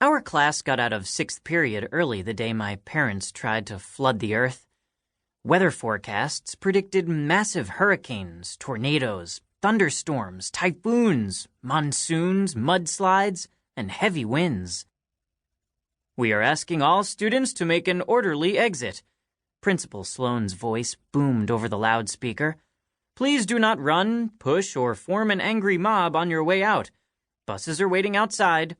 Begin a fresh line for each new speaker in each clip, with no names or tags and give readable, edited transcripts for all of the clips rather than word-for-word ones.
Our class got out of 6th period early the day my parents tried to flood the earth. Weather forecasts predicted massive hurricanes, tornadoes, thunderstorms, typhoons, monsoons, mudslides, and heavy winds. "We are asking all students to make an orderly exit." Principal Sloane's voice boomed over the loudspeaker. "Please do not run, push, or form an angry mob on your way out. Buses are waiting outside."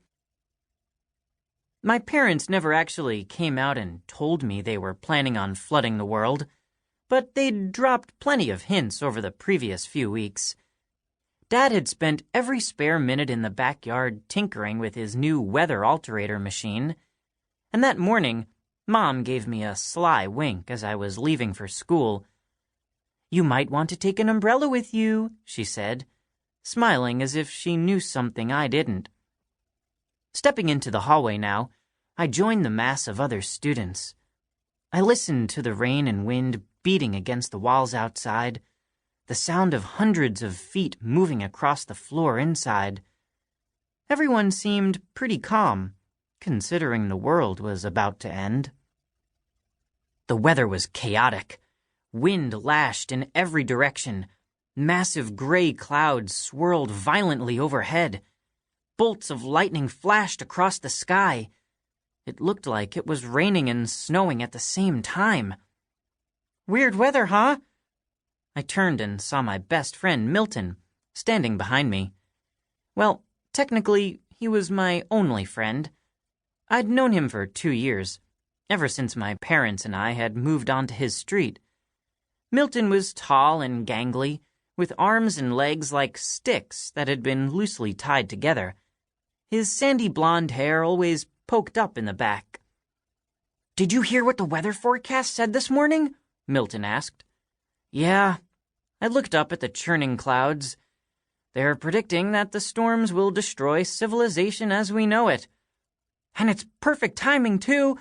My parents never actually came out and told me they were planning on flooding the world, but they'd dropped plenty of hints over the previous few weeks. Dad had spent every spare minute in the backyard tinkering with his new weather alterator machine, and that morning, Mom gave me a sly wink as I was leaving for school. "You might want to take an umbrella with you," she said, smiling as if she knew something I didn't. Stepping into the hallway now, I joined the mass of other students. I listened to the rain and wind beating against the walls outside, the sound of hundreds of feet moving across the floor inside. Everyone seemed pretty calm, considering the world was about to end. The weather was chaotic. Wind lashed in every direction. Massive gray clouds swirled violently overhead. Bolts of lightning flashed across the sky. It looked like it was raining and snowing at the same time. "Weird weather, huh?" I turned and saw my best friend, Milton, standing behind me. Well, technically, he was my only friend. I'd known him for 2 years, ever since my parents and I had moved onto his street. Milton was tall and gangly, with arms and legs like sticks that had been loosely tied together. His sandy blonde hair always poked up in the back. "Did you hear what the weather forecast said this morning?" Milton asked. "Yeah." I looked up at the churning clouds. "They're predicting that the storms will destroy civilization as we know it. And it's perfect timing, too.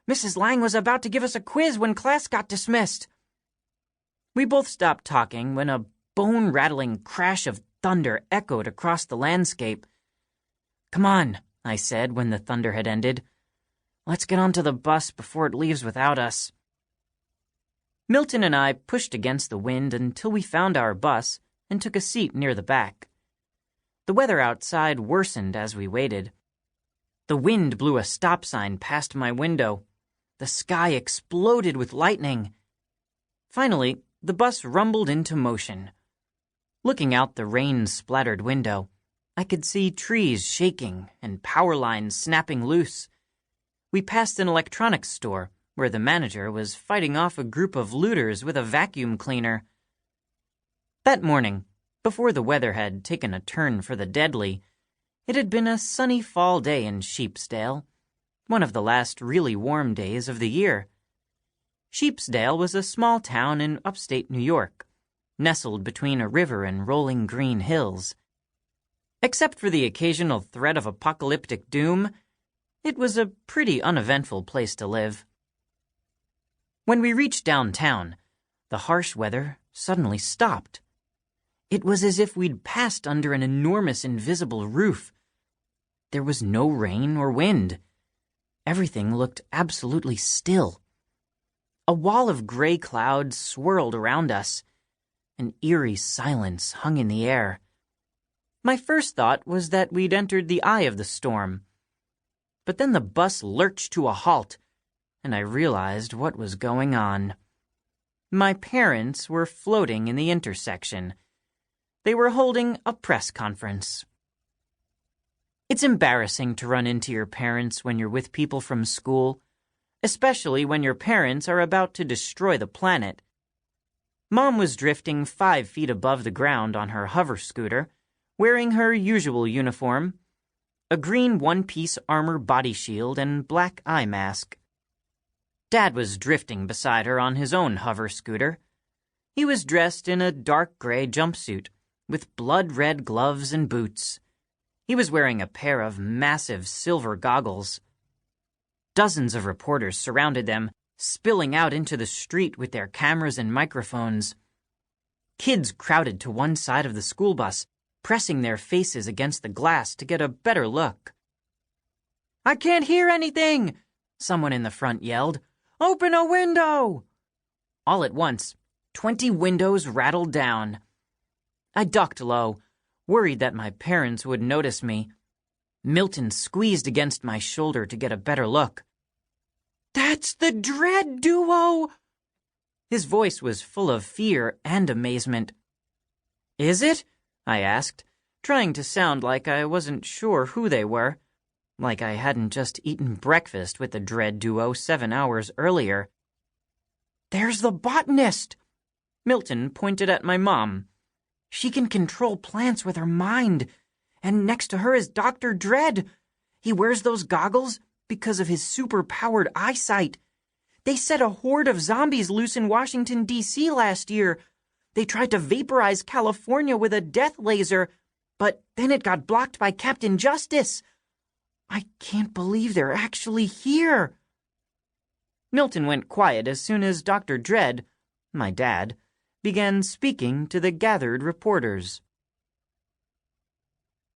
Mrs. Lang was about to give us a quiz when class got dismissed." We both stopped talking when a bone-rattling crash of thunder echoed across the landscape. "Come on," I said when the thunder had ended. "Let's get onto the bus before it leaves without us." Milton and I pushed against the wind until we found our bus and took a seat near the back. The weather outside worsened as we waited. The wind blew a stop sign past my window. The sky exploded with lightning. Finally, the bus rumbled into motion. Looking out the rain-splattered window, I could see trees shaking and power lines snapping loose. We passed an electronics store where the manager was fighting off a group of looters with a vacuum cleaner. That morning, before the weather had taken a turn for the deadly, it had been a sunny fall day in Sheepsdale, one of the last really warm days of the year. Sheepsdale was a small town in upstate New York, nestled between a river and rolling green hills. Except for the occasional threat of apocalyptic doom, it was a pretty uneventful place to live. When we reached downtown, the harsh weather suddenly stopped. It was as if we'd passed under an enormous invisible roof. There was no rain or wind. Everything looked absolutely still. A wall of gray clouds swirled around us. An eerie silence hung in the air. My first thought was that we'd entered the eye of the storm. But then the bus lurched to a halt, and I realized what was going on. My parents were floating in the intersection. They were holding a press conference. It's embarrassing to run into your parents when you're with people from school, especially when your parents are about to destroy the planet. Mom was drifting 5 feet above the ground on her hover scooter, wearing her usual uniform, a green one-piece armor body shield and black eye mask. Dad was drifting beside her on his own hover scooter. He was dressed in a dark gray jumpsuit, with blood-red gloves and boots. He was wearing a pair of massive silver goggles. Dozens of reporters surrounded them, spilling out into the street with their cameras and microphones. Kids crowded to one side of the school bus, pressing their faces against the glass to get a better look. I can't hear anything, someone in the front yelled. Open a window! All at once, 20 windows rattled down. I ducked low, worried that my parents would notice me. Milton squeezed against my shoulder to get a better look. That's the Dread Duo! His voice was full of fear and amazement. Is it? I asked, trying to sound like I wasn't sure who they were, like I hadn't just eaten breakfast with the Dread Duo 7 hours earlier. There's the botanist! Milton pointed at my mom. She can control plants with her mind, and next to her is Dr. Dread. He wears those goggles because of his super-powered eyesight. They set a horde of zombies loose in Washington, D.C. last year. They tried to vaporize California with a death laser, but then it got blocked by Captain Justice. I can't believe they're actually here. Milton went quiet as soon as Dr. Dread, my dad, began speaking to the gathered reporters.